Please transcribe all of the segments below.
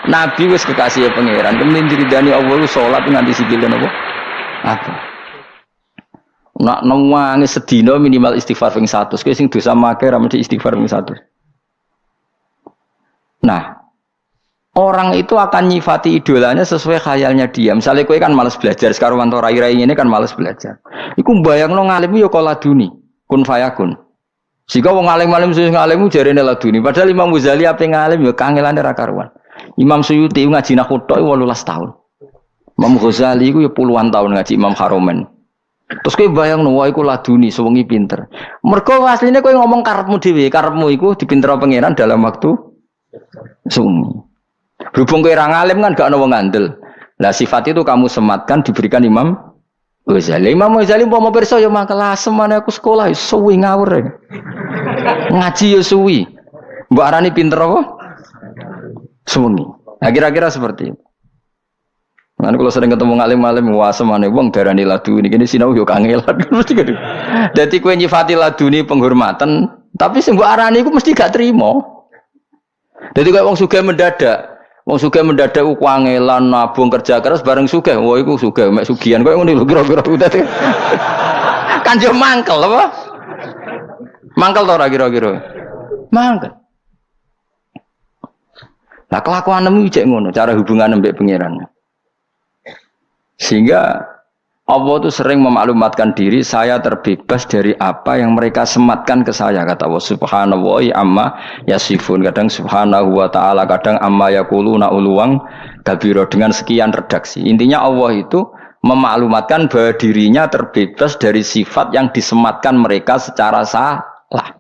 Nabi wis kekasih pangeran, kemudian diridani Allah salat nganti sikile napa? Apa? Nak nangis sedina minimal istighfar ping 100. Kowe sing dosa make ra mesti istighfar ping 100. Nah, orang itu akan nyifati idolanya sesuai khayalnya dia. Misalnya kowe kan malas belajar, sekarang wanto rai-rai ini kan malas belajar. Iku mbayangno ngalim yo kala duni, kun fayakun. Jika wong alim-alim sing ngalim jarene laduni, padahal Imam Ghazali ape ngalim yo kangelane ra karuan. Imam Suyuti ngaji nahwu tok 18 tahun. Imam Ghazali iku yo puluhan tahun ngaji Imam Haromen. Terus kowe bayangno wae iku laduni sewengi pinter. Mergo asline kowe ngomong karepmu dhewe, karepmu iku dipintero pangeran dalam waktu sunyi. Berhubung kowe ra ngalim kan gak ana wong ngandel. Lah sifat itu kamu sematkan diberikan Imam Ghazali. Imam Ghazali umpama pirsa ya mangkel semane aku sekolah suwi ngawur. Ngaji ya suwi. Mbok arani pinter apa? Suwi. Nah, kira-kira seperti itu. Nah, kalau sering ketemu ngalim-ngalim wah semane wong darani laduni kene sinau yo kangelan mesti gitu. Dadi kowe nyifati laduni penghormatan, tapi sing mbok arani iku mesti gak trimo. Dadi kowe wong sugih mendadak. Wong sugih mendadak ku kangelan nabung kerja keras bareng sugih. Wah iku sugih mek sugihan kowe ngene lho kira-kira dadi. Kan yo mangkel apa? Mangkel to ora kira-kira? Mangkel. Lah kelakuanmu cek ngono, cara hubungan mbek pangeran. Sehingga Allah itu sering memaklumatkan diri, saya terbebas dari apa yang mereka sematkan ke saya, kata Allah subhanahu amma yasifun, kadang subhanahu wa ta'ala, kadang amma yakuluna uluwang kabiro, dengan sekian redaksi. Intinya Allah itu memaklumatkan bahwa dirinya terbebas dari sifat yang disematkan mereka secara salah.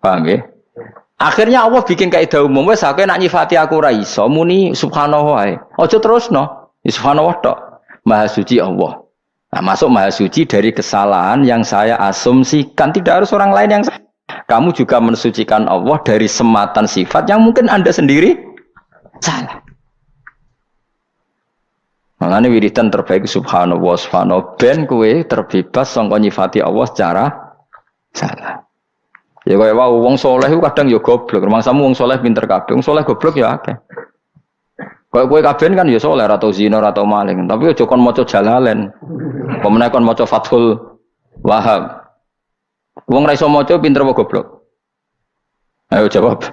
Paham ya? Akhirnya Allah bikin kaidah umum, wes aku nak nyifati aku ra iso muni subhanahu wa. Aja terusno. Subhanahu wa ta'ala, maha suci Allah. Nah, masuk maha suci dari kesalahan yang saya asumsikan, tidak harus orang lain yang salah. Kamu juga mensucikan Allah dari sematan sifat yang mungkin Anda sendiri salah. Makanya wiridan terbaik subhanallah subhanallah ben kowe terbebas sangka nyifati Allah secara salah. Ya kaya wae wong saleh kadang ya goblok, rumangsamu wong saleh pinter kabeh, wong saleh goblok ya akeh. Kowe kabeh kan ya saleh atau zina atau maling, tapi aja kon maca jalalen. Pemene kon maca Fathul Wahhab. Wong ra iso maca pinter apa goblok? Ayo jawab.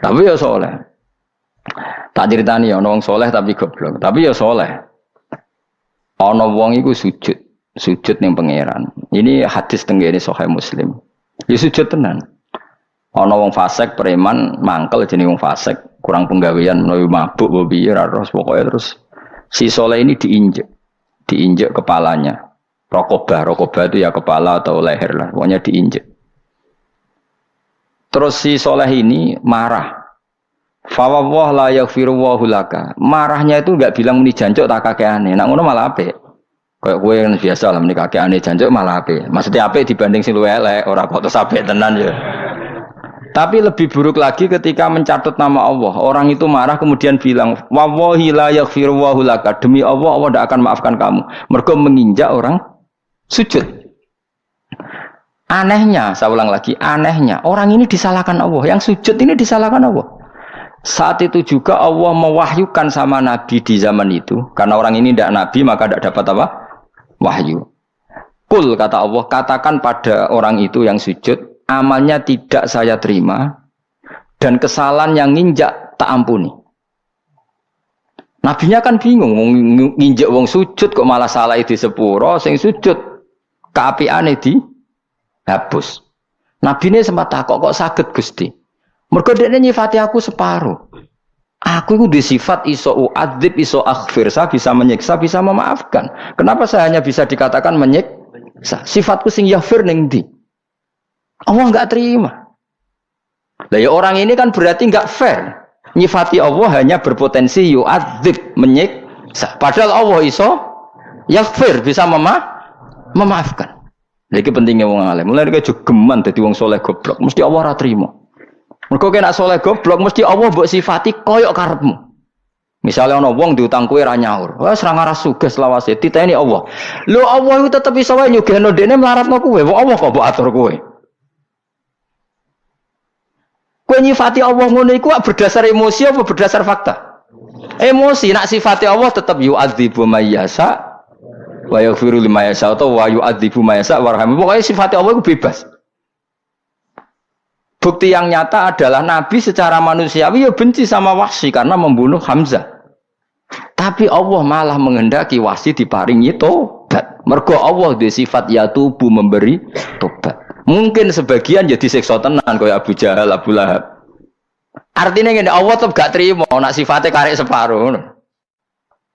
Tapi ya saleh. Tak critani ya ana wong saleh tapi goblok, tapi ya saleh. Ana wong iku sujud ning pangeran. Ini hadis tenggene Sahih Muslim. Ya sujud tenan. Ana wong fasik preman mangkel jenenge wong fasik. Kurang penggawean menawi mabuk bobi terus pokoknya terus si soleh ini diinjek kepalanya. Rokobah itu ya kepala atau leher lah, pokoknya diinjek. Terus si soleh ini marah. Fawwah la yaghfiru wallahu laka. Marahnya itu enggak bilang muni jancuk tak kakeane. Nak ngono malah apik. Kayak kowe kan biasa lah muni kakeane jancuk malah apik. Maksudnya apik dibanding sing luwih elek, ora kok terus apik tenan ya. Tapi lebih buruk lagi ketika mencatut nama Allah. Orang itu marah kemudian bilang, wallahi la yaghfiru wallahu laka. Demi Allah, Allah tidak akan maafkan kamu. Mergo menginjak orang sujud. Anehnya, saya ulang lagi, anehnya orang ini disalahkan Allah. Yang sujud ini disalahkan Allah. Saat itu juga Allah mewahyukan sama Nabi di zaman itu. Karena orang ini tidak Nabi, maka tidak dapat apa? Wahyu. Kul, kata Allah, katakan pada orang itu yang sujud, amalnya tidak saya terima dan kesalahan yang nginjak tak ampuni. Nabinya kan bingung, nginjak wong sujud kok malah salah di sepuro, sing sujud kaapiane dihapus. Nabi ini sempat takok kok saged Gusti. Mergo dekne nyifati aku separuh. Aku itu disifat iso uadzib, iso aghfir, saya bisa menyiksa, bisa memaafkan. Kenapa saya hanya bisa dikatakan menyiksa? Sifatku sing yaghfir ning ndi? Allah enggak terima. Lah ya orang ini kan berarti enggak fair. Nyifati Allah hanya berpotensi yu'adzib, menyiksa. Padahal Allah iso yaghfir, bisa memaafkan. Lha iki pentingnya wong alim. Mulane kaya jogeman dadi wong saleh goblok, mesti Allah ora trima. Mergo kena saleh goblok mesti Allah mbok sifati koyok karepmu. Misalnya ana wong diutang kowe ra nyaur. Wes ra ngaras sugih selawase diteni Allah. Lho Allah iku tetep iso wae nyugihno dekne mlaratno kowe. Wong Allah kok mbok atur kowe. Kowe nyifati Allah ngono iku berdasar emosi apa berdasar fakta? Emosi, nak sifati Allah tetap yu'adzibu may yasha wa yaghfiru liman yasha atau wa yu'adzibu may yasha warhamu. Pokoknya sifati Allah itu bebas. Bukti yang nyata adalah Nabi secara manusiawi ya benci sama Wahsy karena membunuh Hamzah. Tapi Allah malah menghendaki Wahsy diparingi tobat. Mergo Allah di sifat yatubu memberi tobat. Mungkin sebagian jadi siksa tenan kaya Abu Jahal, Abu Lahab. Artinya ngene Allah tetep gak terima nak sifatnya karek separuh.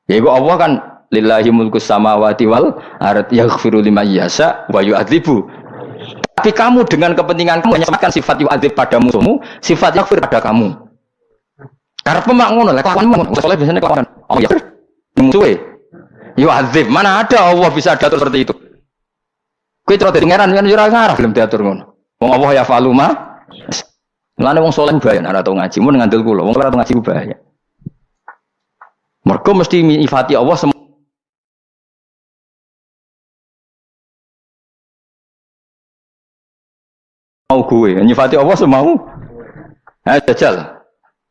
Ya iku Allah kan lillahi mulkus samawati wal ardh yaghfiru liman yasha wa yu'adzibu. Tapi kamu dengan kepentingan kamu menyampaikan sifat yu'adzib pada musuhmu, sifat yaghfir pada kamu. Karena pemak ngono lek kelakuanmu soleh biasanya kelakuan. Oh ya. Musuhe. Yu'adzib, mana ada Allah bisa diatur seperti itu. Kowe terus dadi pangeran kan ora ngarah belum diatur ngono. Wong Allah ya faluma. Lane wong saleh bahaya ora tau ngaji, mun ngandel kula. Wong ora tau ngaji bahaya. Mergo mesti nyifati Allah mau gue, nyifati Allah semau. Jajal.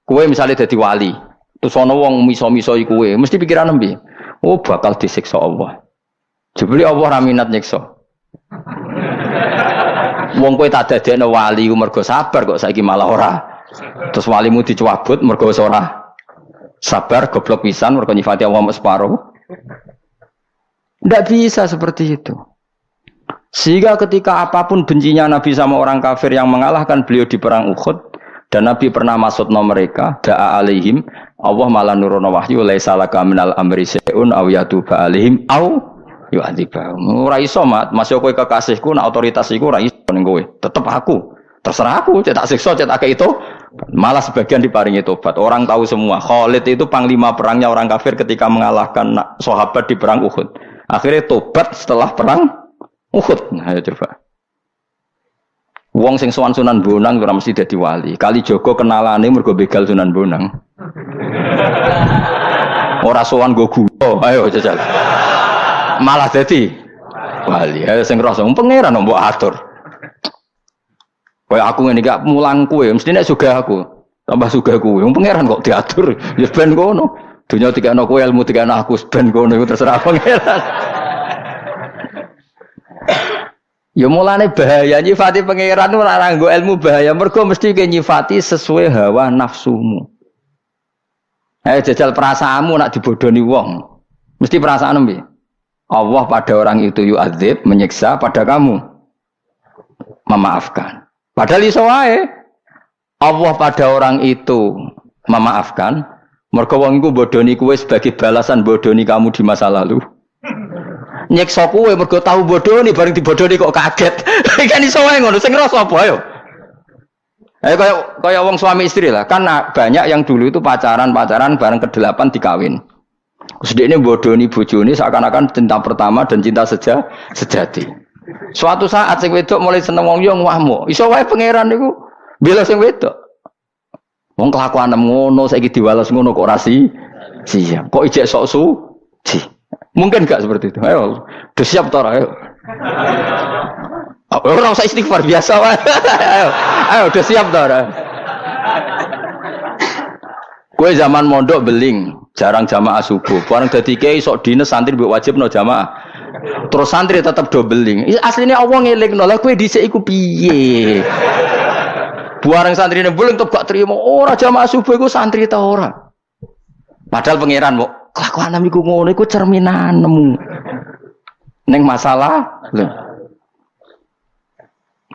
Kowe misalnya dadi wali, terus ana wong miso-misoi kowe, mesti pikiran nembe. Oh, bakal disiksa Allah. Jebule Allah ra minat nyiksa. Wong kowe tak dadekno wali ku mergo sabar kok saiki malah ora. Terus walimu dicabut mergo ora sabar goblok pisan mergo nyifati Allah separo. Ndak bisa seperti itu. Sehingga ketika apapun bencinya Nabi sama orang kafir yang mengalahkan beliau di perang Uhud dan Nabi pernah maksudna mereka da'a alaihim Allah malah nurono wahyu laisa laka minal amri syai'un aw yatuba alaihim aw yu'adzibahum. Ora iso mat, masih kowe kekasihku nek otoritas iku ora iso ning kowe. Tetep aku. Terserah aku, cetak siksa, cetak itu. Malah sebagian diparingi tobat. Orang tahu semua. Khalid itu panglima perangnya orang kafir ketika mengalahkan sahabat di perang Uhud. Akhirnya tobat setelah perang Uhud. Nah, ayo coba. Wong sing sowan Sunan Bonang ora mesti dadi wali. Kali Joko kenalane mergo begal Sunan Bonang. Ora sowan go gula. Ayo jajal. Malah dadi wali. Ayo sing rasa pangeran mbok atur. Kaya aku ngene gak mulang kowe, mesti nek sugih aku. Tambah sugih kowe. Wong pangeran kok diatur. Ya ben ngono. Dunya dikekno kowe, ilmu dikekno aku, ben ngono iku terserah pangeran. Ya mulane bahaya nyifati pangeran ora nganggo ilmu bahaya. Mergo mesti ke nyifati sesuai hawa nafsumu. Jajal perasaanmu nak dibodoni wong. Mesti perasaan piye? Allah pada orang itu yu'adzib, menyiksa, pada kamu memaafkan. Padahal iso wae. Allah pada orang itu memaafkan, mergo wong iku bodoni kowe sebagai balasan bodoni kamu di masa lalu. Nyiksa kowe mergo tahu bodoni bareng dibodoni kok kaget. Kan iso wae ngono, sing ngrasa apa ayo. Kaya wong suami istri lah. Kan banyak yang dulu itu pacaran bareng ke-8 dikawin. Sedekne bodoni bojone seakan-akan cinta pertama dan cinta sejati. Suatu saat sing wedok mulai seneng wong yo ngwahmu. Iso wae pangeran niku bela sing wedok. Wong kelakuan ngono saiki diwales ngono kok ora siap. Kok ijek sok suci. Mungkin enggak seperti itu. Ayo, udah siap ta ora ayo. Ora usah istighfar biasa wae. Ayo, udah siap ta ora. Kowe zaman mondok beling, jarang jamaah subuh. Bareng dadi kiai sok dines santri mbok wajibno jamaah. Terus santri tetap do beling. Asline Allah ngelingno, lha kowe dhisik iku piye? Bareng santrine beling tetep gak trimo. Ora jamaah subuh iku santri ta ora. Padahal pangeran kok kelakuan iku ngono iku cerminanmu. Ning masalah lho.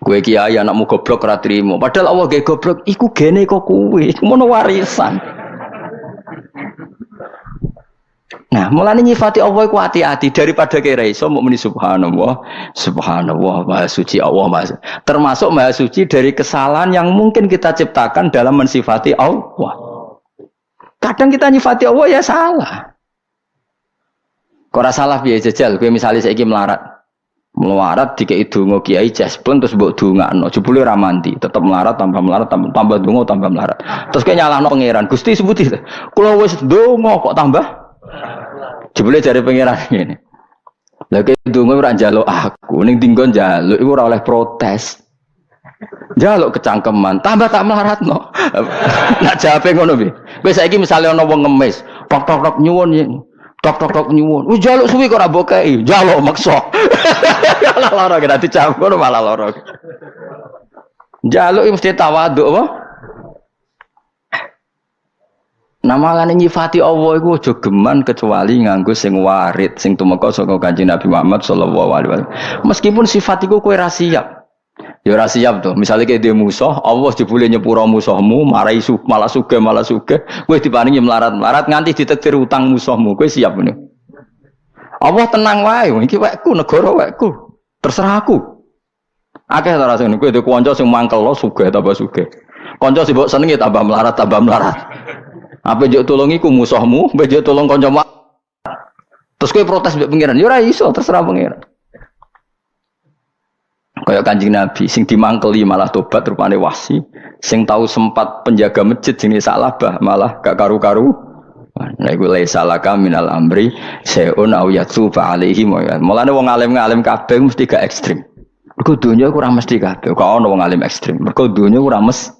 Kowe kiai anakmu goblok ora trimo. Padahal Allah ge goblok iku gene kok kowe. Mono warisan. Nah, mulane nyifati Allah iku hati-hati daripada kira iso mbok muni subhanallah, subhanallah, maha suci Allah, maha. Termasuk maha suci dari kesalahan yang mungkin kita ciptakan dalam mensifati Allah. Kadang kita nyifati Allah ya salah. Kok ora salah piye jajal, kowe misale saiki melarat. Melarat dikei donga kiai jaspen terus mbok dongakno, jebule ora mandi, tetep melarat tambah donga tambah melarat. Terus kowe nyalahno pangeran, Gusti sebuti. Kula wis donga kok tambah jebule jare pangeran ngene. Lah kowe ndonga ora njaluk aku, ning dinggon njaluk iku ora oleh protes. Jaluk kecangkeman, tambah tak melaratno. Nak jawabe ngono piye? Kowe saiki misale ana wong ngemis, tok nyuwun. Tok nyuwun. Jaluk suwi kok ora mbok kei, jaluk maksa. Malah lara kena dicampur malah lara. Jaluk mesti tawaduk apa? Namane nyifati Allah iku aja geman kecuali nganggo sing warid, sing tumeka saka Kanjeng Nabi Muhammad sallallahu alaihi wasallam. Meskipun sifat iku kowe ra siap. Ya ora siap to. Misale kowe dhewe musuh, Allah jebule nyepuro musuhmu, marai malah sugih, kowe diparingi melarat-melarat nganti ditektir utang musuhmu. Kowe siap ngene. Allah tenang wae, iki wekku, negara wekku. Terserah aku. Akeh ta rasane kowe duwe kanca sing mangkel lo sugih tambah sugih. Kanca sing mbok senengi tambah melarat. Apa njuk tulungi ku musuhmu, mbok njuk tulung kancamu. Terus kowe protes mbek pangeran, ya ora iso, terserah pangeran. Kaya Kanjeng Nabi sing dimangkeli malah tobat rupane wasi, sing tahu sempat penjaga masjid jenis Salabah malah gak karu-karu. Nah iku laisa laka minal amri saun au yatuba alaihim. Mulane wong alim-alim kabeh mesti gak ekstrem. Mergo donya ora mesti kabeh, kok ana wong alim ekstrem. Mergo donya ora mesti.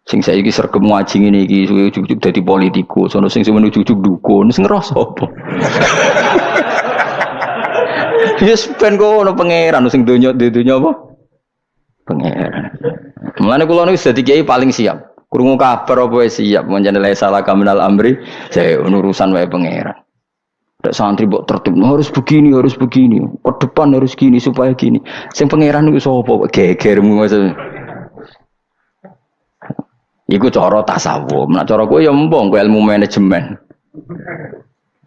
Sing saiki sregep ngaji ngene iki ujug-ujug dadi politikus, ono sing ujug-ujug dukun, sing ngerasa apa? Yes ben kok ono pangeran sing donya apa? Pangeran. Mulane kula niku dadi kiai paling siap. Krungu kabar apa siap menjane la salah kaminal amri, saya urusan wae pangeran. Nek santri mbok tertib harus begini, ke depan harus gini supaya gini. Sing pangeran niku sapa? Gegermu maksud. Iku cara tasawuf. Nek cara kowe ya mbong kowe ilmu manajemen.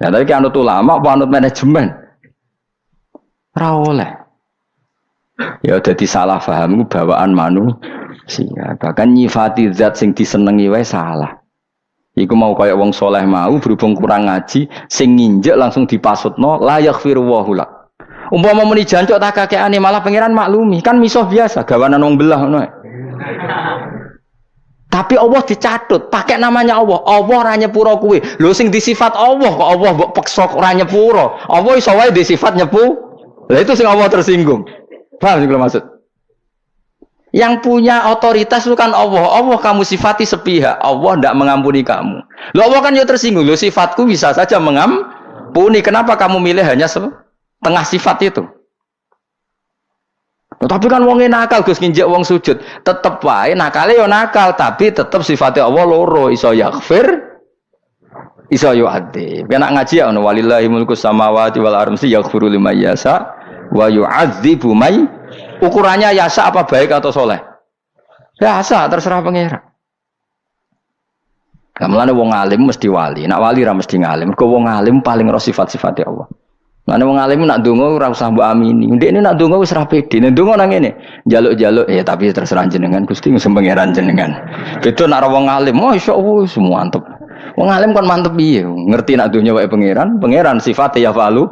Ya tadi ki anut ulama apa anut manajemen? Ora oleh. Ya dadi salah paham bawaan manusia. Bahkan nyifati zat sing disenengi wae salah. Iku mau kaya wong soleh mau berhubung kurang ngaji sing nginjek langsung dipasutno la yaghfiru wa lak. Umpama muni jancuk tak kakeane malah pangeran maklumi, kan misuh biasa gawanan wong belah ngono. Tapi Allah dicatut, pakai namanya Allah. Allah ora nyepuro kuwi. Lho sing disifat Allah kok Allah mbok peksa ora nyepuro. Allah iso wae disifat nyepu. Lah itu sing Allah tersinggung. Paham sing maksud? Yang punya otoritas itu kan Allah. Allah kamu sifati sepihak. Allah tidak mengampuni kamu. Loh Allah kan ya tersinggung. Loh sifatku bisa saja mengampuni. Kenapa kamu milih hanya setengah sifat itu? Loh, tapi kan wong nakal Gus nginjek wong sujud. Tetep wae nakale ya nakal. Tapi tetep sifatnya Allah loro. Iso yaghfir. Iso yu'adzib. Kena ngaji ya. Walillahi mulku samawati wal ardi yaghfiru liman yasha. Wa yu'adzibu may. Ukurannya yasa apa baik atau soleh? Yasa, terserah pangeran. Mulane wong alim mesti wali, nak wali ra mesti ngalim. Mergo wong alim paling ro sifat-sifate Allah. Mulane wong alim nak ndonga ora usah mbok amini. Ndekne nak ndonga wis ra pede. Nek ndonga nang ngene, njaluk-njaluk ya tapi terserah jenengan Gusti sing pangeran jenengan. Beda nak wong alim, masyaallah semua mantep. Wong alim kan mantep piye? Ngerti nak donya wae pangeran sifate ya falu.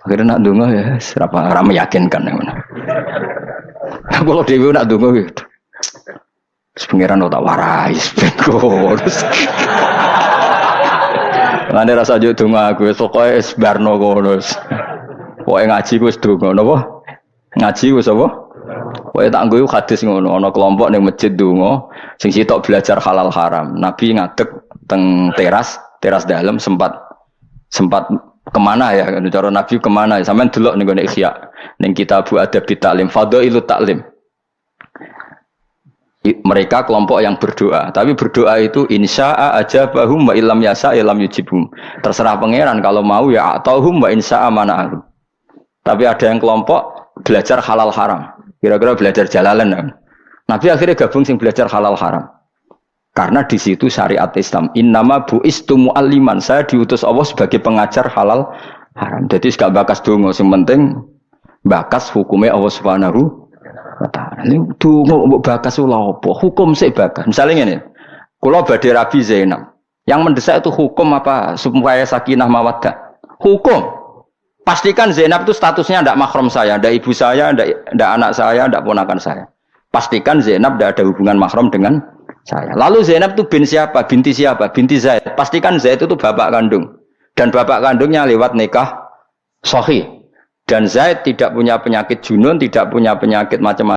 Akhirnya nak donga ya ora meyakinkan ngono. Kalau dhewe nak donga ya. Pangeran tak warai bego. Ngene rasa yo donga aku pokoke wis barno ngono. Pokoke ngaji ku wis donga napa? Ngaji wis apa? Pokoke tak nggo hadis ngono, ana kelompok ning masjid donga sing sitok belajar halal haram. Nabi ngadeg teng teras dalam sempat kemana ya cara Nabi kemana ya sampean delok ning gone Ikhya ning kitab Adab Ta'lim Fadhailut Ta'lim. Mereka kelompok yang berdoa, tapi berdoa itu insya'a ajabahum wa illam yasa illam yujibhum. Terserah pangeran kalau mau ya atauhum wa insya'a mana'ahum. Tapi ada yang kelompok belajar halal haram. Kira-kira belajar jalalan ya. Nabi akhirnya gabung sing belajar halal haram. Karena di situ syariat Islam. Innama bu'istu mu'alliman. Saya diutus Allah sebagai pengajar halal haram. Jadi gak bakas dongo. Yang penting bakas hukumnya Allah Subhanahu wa ta'ala. Ini dongo mbok bakas ulah apa? Hukum sik bakas. Misalnya ini. Kula badhe Rabi Zainab. Yang mendesak itu hukum apa? Supaya sakinah mawaddah. Hukum. Pastikan Zainab itu statusnya tidak mahram saya, tidak ibu saya, tidak anak saya, tidak ponakan saya. Pastikan Zainab tidak ada hubungan mahram dengan saya. Lalu Zainab itu binti siapa? Binti Zaid. Pastikan Zaid itu bapak kandung. Dan bapak kandungnya lewat nikah sahih. Dan Zaid tidak punya penyakit junun, tidak punya penyakit macam-macam.